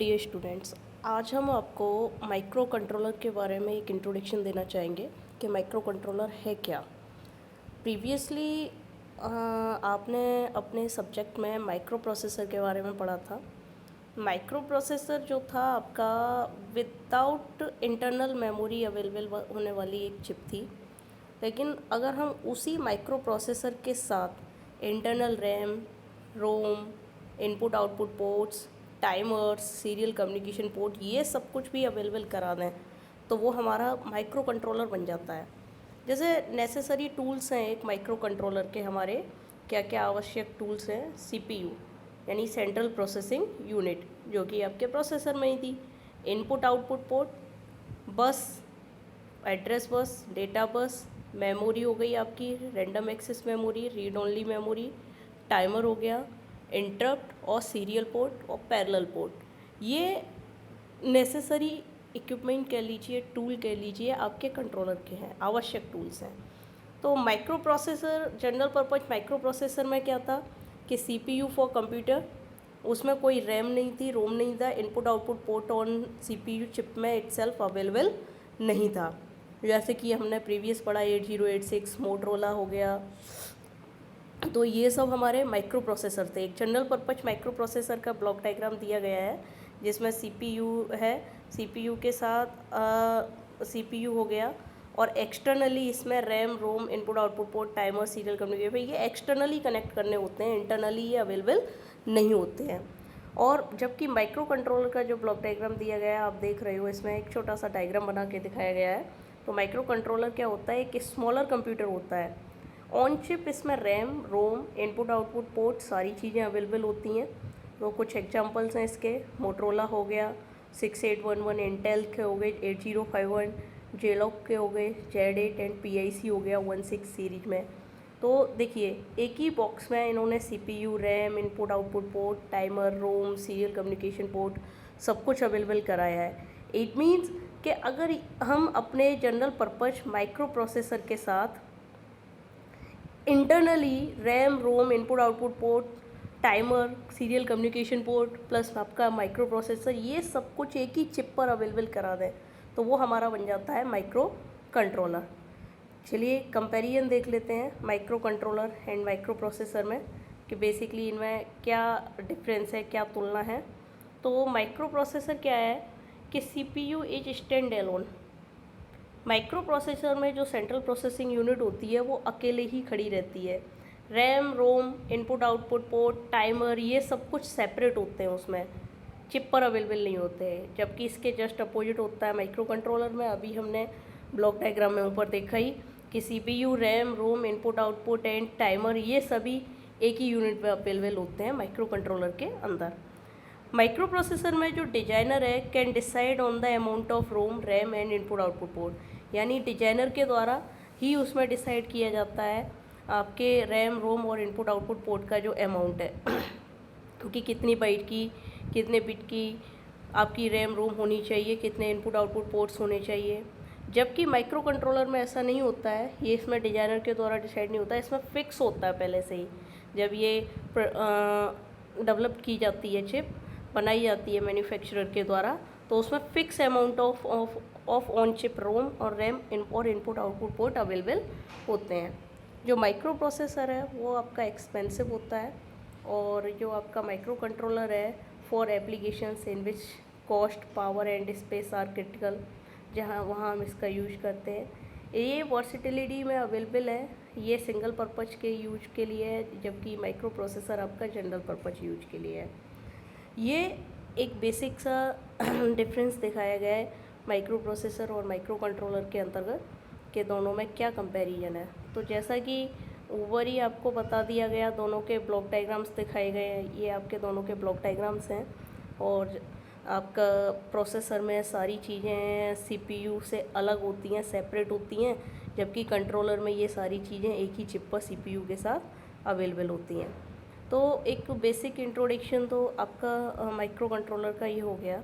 Dear students, आज हम आपको माइक्रो कंट्रोलर के बारे में एक इंट्रोडक्शन देना चाहेंगे कि माइक्रो कंट्रोलर है क्या। प्रीवियसली आपने अपने सब्जेक्ट में माइक्रो प्रोसेसर के बारे में पढ़ा था। माइक्रो प्रोसेसर जो था आपका विदाउट इंटरनल मेमोरी अवेलेबल होने वाली एक चिप थी, लेकिन अगर हम उसी माइक्रो प्रोसेसर के साथ internal RAM, ROM, input output ports, timers, serial communication port, ये सब कुछ भी अवेलेबल करा दें तो वो हमारा माइक्रो कंट्रोलर बन जाता है। जैसे नेसेसरी टूल्स हैं एक माइक्रो कंट्रोलर के, हमारे क्या क्या आवश्यक टूल्स हैं। सीपीयू यानी सेंट्रल प्रोसेसिंग यूनिट, जो कि आपके प्रोसेसर में ही थी। Input output port, bus, address bus, data bus, memory हो गई आपकी random access memory, read only memory, timer हो गया, इंटरप्ट और सीरियल पोर्ट और पैरेलल पोर्ट। ये नेसेसरी इक्विपमेंट कह लीजिए, टूल कह लीजिए, आपके कंट्रोलर के हैं, आवश्यक टूल्स हैं। तो micro processor, general purpose micro processor में क्या था कि सीपीयू फॉर कंप्यूटर, उसमें कोई रैम नहीं थी, रोम नहीं था, input output port on CPU chip में इटसेल्फ अवेलेबल नहीं था। जैसे कि हमने प्रीवियस पढ़ा 8086 मोटरोला हो गया, तो ये सब हमारे माइक्रो प्रोसेसर थे। एक जनरल पर्पज माइक्रो प्रोसेसर का ब्लॉक डायग्राम दिया गया है जिसमें सीपीयू है, सीपीयू के साथ सीपीयू हो गया, और एक्सटर्नली इसमें RAM, ROM, input output port, timer, serial communication, ये एक्सटर्नली कनेक्ट करने होते हैं, इंटरनली ये अवेलेबल नहीं होते हैं। और जबकि माइक्रो कंट्रोलर का जो ब्लॉक डायग्राम दिया गया है आप देख रहे हो, इसमें एक छोटा सा डायग्राम बना के दिखाया गया है। तो माइक्रो कंट्रोलर क्या होता है, एक स्मॉलर कंप्यूटर होता है। ऑन चिप इसमें RAM, ROM, input output port, सारी चीज़ें अवेलेबल होती हैं। तो कुछ एग्जांपल्स हैं इसके, मोटरोला हो गया, 6811, इंटेल के हो गए 8051, जेलॉक के हो गए Z8 एंड PIC हो गया 16 सीरीज में। तो देखिए एक ही बॉक्स में इन्होंने CPU, RAM, input output port, timer, ROM, serial communication port सब कुछ अवेलेबल कराया है। इट मीन्स कि अगर हम अपने जनरल पर्पज माइक्रो प्रोसेसर के साथ internally RAM, ROM, input output port, timer, serial communication port plus आपका माइक्रो प्रोसेसर, ये सब कुछ एक ही चिप पर अवेलेबल करा दें तो वो हमारा बन जाता है माइक्रो कंट्रोलर। चलिए कंपैरिजन देख लेते हैं micro controller and micro processor में कि बेसिकली इनमें क्या डिफरेंस है, क्या तुलना है। तो माइक्रो प्रोसेसर क्या है कि CPU is stand alone. Microprocessor में जो सेंट्रल प्रोसेसिंग यूनिट होती है वो अकेले ही खड़ी रहती है। RAM, ROM, input output port, timer, ये सब कुछ सेपरेट होते हैं, उसमें चिप पर अवेलेबल नहीं होते हैं। जबकि इसके जस्ट अपोजिट होता है माइक्रो कंट्रोलर में। अभी हमने ब्लॉक डायग्राम में ऊपर देखा ही कि CPU, RAM, ROM, input output and timer, ये सभी एक ही यूनिट में अवेलेबल होते हैं माइक्रो कंट्रोलर के अंदर। माइक्रो प्रोसेसर में जो डिजाइनर है can decide on the amount of ROM, RAM and input output port, यानी डिजाइनर के द्वारा ही उसमें डिसाइड किया जाता है आपके रैम, रोम और इनपुट आउटपुट पोर्ट का जो अमाउंट है कि कितनी बाइट की, कितने बिट की आपकी रैम, रोम होनी चाहिए, कितने इनपुट आउटपुट पोर्ट्स होने चाहिए। जबकि माइक्रो कंट्रोलर में ऐसा नहीं होता है, ये इसमें डिजाइनर के द्वारा डिसाइड नहीं होता है, इसमें फिक्स होता है पहले से ही। जब ये डेवलप की जाती है, चिप बनाई जाती है मैन्युफैक्चरर के द्वारा, तो उसमें fix amount of on chip ROM और रैम और इनपुट आउटपुट पोर्ट अवेलेबल होते हैं। जो माइक्रो प्रोसेसर है वो आपका एक्सपेंसिव होता है, और जो आपका माइक्रो कंट्रोलर है for applications in which cost, power and space are critical, जहाँ वहाँ हम इसका यूज करते हैं। ये वर्सिटिलिटी में अवेलेबल है, ये सिंगल पर्पज के यूज के लिए है, जबकि माइक्रो प्रोसेसर आपका जनरल पर्पज यूज के लिए है। ये एक बेसिक सा डिफरेंस दिखाया गया है माइक्रो प्रोसेसर और माइक्रो कंट्रोलर के अंतर्गत कि दोनों में क्या कंपैरिजन है। तो जैसा कि ऊपर ही आपको बता दिया गया, दोनों के ब्लॉक डायग्राम्स दिखाए गए हैं, ये आपके दोनों के ब्लॉक डायग्राम्स हैं। और आपका प्रोसेसर में सारी चीज़ें सीपीयू से अलग होती हैं, सेपरेट होती हैं, जबकि कंट्रोलर में ये सारी चीज़ें एक ही चिप पर सीपीयू के साथ अवेलेबल होती हैं। तो एक बेसिक इंट्रोडक्शन तो आपका माइक्रो कंट्रोलर का ये हो गया।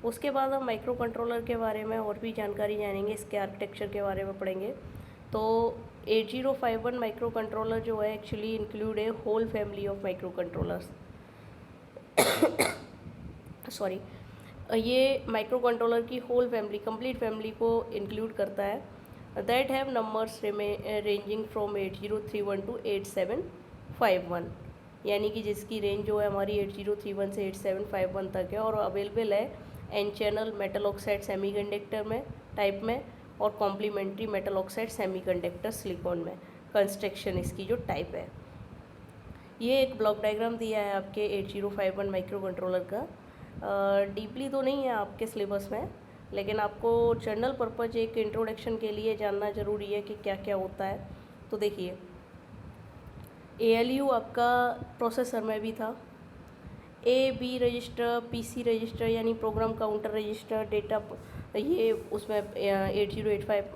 उसके बाद हम माइक्रो कंट्रोलर के बारे में और भी जानकारी जानेंगे, इसके आर्किटेक्चर के बारे में पढ़ेंगे। तो 8051 माइक्रो कंट्रोलर जो है एक्चुअली इंक्लूड है whole family of microcontrollers. Sorry, ये माइक्रो कंट्रोलर की होल फैमिली, कंप्लीट फैमिली को इंक्लूड करता है। That have numbers ranging from 8031 to 8751, यानी कि जिसकी रेंज जो है हमारी 8031 से 8751 तक है, और अवेलेबल है N channel metal oxide semiconductor में टाइप में, और complementary metal oxide semiconductor silicon में कंस्ट्रक्शन इसकी जो टाइप है। ये एक ब्लॉक डायग्राम दिया है आपके 8051 माइक्रो कंट्रोलर का। डीपली तो नहीं है आपके सिलेबस में, लेकिन आपको जनरल पर्पज एक इंट्रोडक्शन के लिए जानना ज़रूरी है कि क्या क्या होता है। तो देखिए, ALU आपका प्रोसेसर में भी था, AB रजिस्टर, PC रजिस्टर यानी प्रोग्राम काउंटर रजिस्टर, डेटा ये उसमें 8085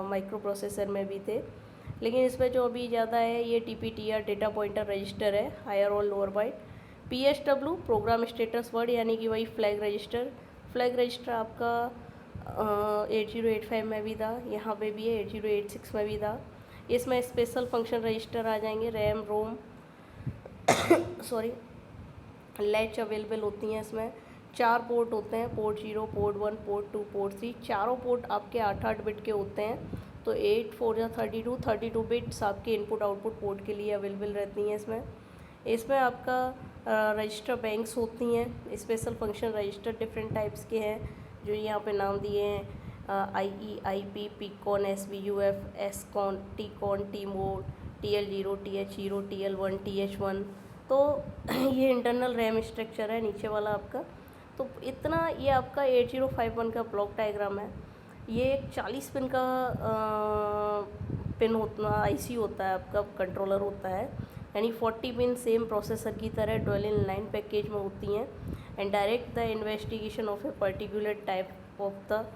माइक्रो प्रोसेसर में भी थे। लेकिन इसमें जो अभी ज़्यादा है ये TPTR डेटा पॉइंटर रजिस्टर है, हायर और lower byte. PSW program status word यानी कि वही फ्लैग रजिस्टर। फ्लैग रजिस्टर आपका 8085 में भी था, यहाँ पे भी है, 8086 में भी था। इसमें स्पेशल फंक्शन रजिस्टर आ जाएंगे, RAM ROM sorry latch available होती हैं। इसमें 4 पोर्ट होते हैं, पोर्ट 0, पोर्ट 1, पोर्ट 2, पोर्ट 3। चारों पोर्ट आपके 8-8 बिट के होते हैं। तो 8 4 या 32 बिट्स आपके इनपुट आउटपुट पोर्ट के लिए अवेलेबल रहती हैं। इसमें आपका रजिस्टर बैंक्स होती हैं, special function register different types के हैं जो यहाँ पे नाम दिए हैं, IE, IP, PCON, SBUF, SCON, TCON, TMOD, TL0, TH0, TL1, TH1। तो ये इंटरनल रैम स्ट्रक्चर है नीचे वाला आपका। तो इतना ये आपका 8051 का ब्लॉक डायग्राम है। ये एक 40 पिन का पिन होता IC होता है आपका, कंट्रोलर होता है, यानी 40 पिन सेम प्रोसेसर की तरह डुअल इन लाइन पैकेज में होती हैं, and direct the investigation of a particular type of the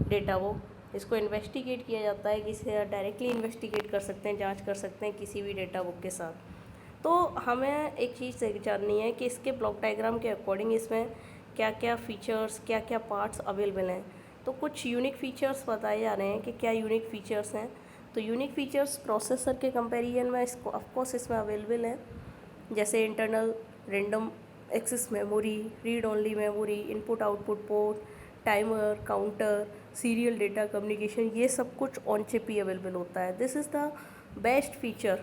data. वो इसको इन्वेस्टिगेट किया जाता है, कि इसे डायरेक्टली इन्वेस्टिगेट कर सकते हैं, जांच कर सकते हैं किसी भी डेटा बुक के साथ। तो हमें एक चीज़ जाननी है कि इसके ब्लॉक डायग्राम के अकॉर्डिंग इसमें क्या क्या फ़ीचर्स, क्या क्या पार्ट्स अवेलेबल हैं। तो कुछ यूनिक फ़ीचर्स बताए जा रहे हैं कि क्या यूनिक फ़ीचर्स हैं। तो यूनिक फ़ीचर्स प्रोसेसर के कंपैरिजन में इसको ऑफकोर्स इसमें अवेलेबल है, जैसे internal random access memory, read only memory, input output port, timer, counter, serial data communication, ये सब कुछ ऑन चिप ही अवेलेबल होता है। This is the best feature.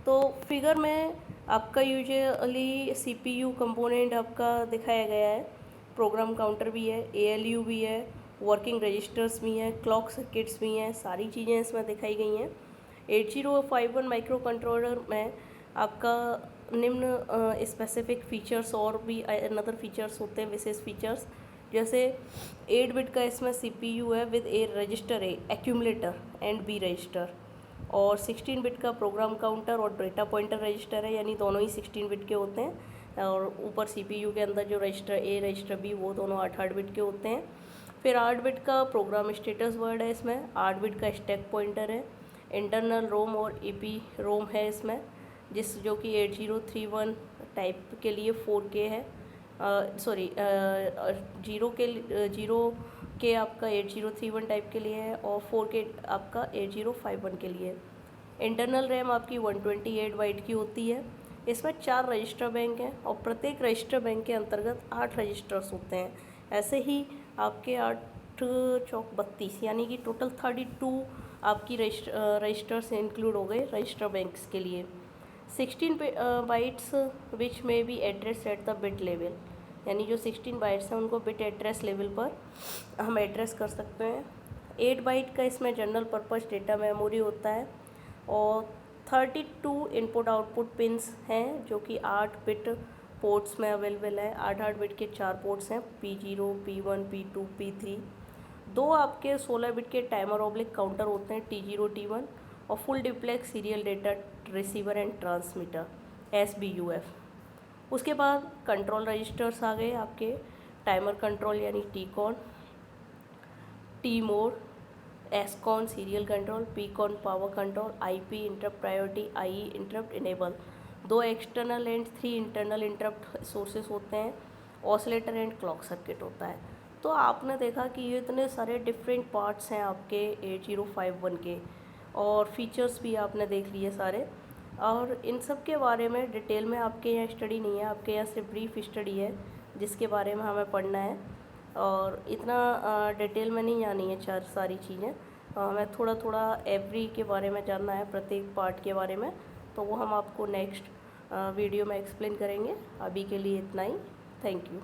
तो फिगर में आपका यूजुअली CPU कंपोनेंट आपका दिखाया गया है, प्रोग्राम काउंटर भी है, ALU भी है, वर्किंग रजिस्टर्स भी हैं, क्लॉक सर्किट्स भी हैं, सारी चीज़ें इसमें दिखाई गई हैं। 8051 माइक्रो कंट्रोलर में आपका निम्न स्पेसिफिक फीचर्स और भी अनदर फीचर्स होते हैं, विशेष फीचर्स, जैसे 8 बिट का इसमें CPU है with A register, A accumulator and B register, और 16 बिट का प्रोग्राम काउंटर और डेटा पॉइंटर रजिस्टर है, यानी दोनों ही 16 बिट के होते हैं। और ऊपर CPU के अंदर जो रजिस्टर A रजिस्टर B वो दोनों 8-8 बिट के होते हैं। फिर 8 बिट का प्रोग्राम स्टेटस वर्ड है इसमें, 8 बिट का स्टैक पॉइंटर है, इंटरनल रोम और EP रोम है इसमें, जो कि 8031 टाइप के लिए 4K है, सॉरी जीरो के आपका 8031 टाइप के लिए है, और 4K आपका 8051 के लिए। इंटरनल रैम आपकी 128 बाइट की होती है। इसमें 4 रजिस्टर बैंक हैं, और प्रत्येक रजिस्टर बैंक के अंतर्गत 8 रजिस्टर्स होते हैं। ऐसे ही आपके 8 चौक 32, यानी कि टोटल 32 आपकी रजिस्टर्स इंक्लूड हो गए रजिस्टर बैंक्स के लिए। 16 bytes which may be address at the bit level, यानी जो 16 बाइट्स हैं उनको बिट एड्रेस लेवल पर हम एड्रेस कर सकते हैं। 8 बाइट का इसमें जनरल पर्पस डेटा मेमोरी होता है, और 32 इनपुट आउटपुट पिंस हैं जो कि 8 बिट पोर्ट्स में अवेलेबल है। 8-8 बिट के 4 पोर्ट्स हैं, P0, P1, P2, P3। 2 आपके 16 बिट के टाइमर ऑब्लिक काउंटर होते हैं, T0, T1, और full diplex serial data receiver and transmitter, SBUF। उसके बाद कंट्रोल रजिस्टर्स आ गए आपके, टाइमर कंट्रोल यानी TCON, TMOD, SCON serial control, PCON power control, IP interrupt priority, IE interrupt enable. 2 external and 3 internal interrupt sources होते हैं, oscillator and clock circuit होता है। तो आपने देखा कि ये इतने सारे डिफरेंट पार्ट्स हैं आपके 8051 के, और फीचर्स भी आपने देख लिए सारे। और इन सब के बारे में डिटेल में आपके यहाँ स्टडी नहीं है, आपके यहाँ सिर्फ ब्रीफ स्टडी है। जिसके बारे में हमें पढ़ना है। और इतना डिटेल में नहीं जानी है सारी चीज़ें, हमें थोड़ा थोड़ा एवरी के बारे में जानना है, प्रत्येक पार्ट के बारे में। तो वो हम आपको नेक्स्ट वीडियो में एक्सप्लेन करेंगे। अभी के लिए इतना ही। Thank you.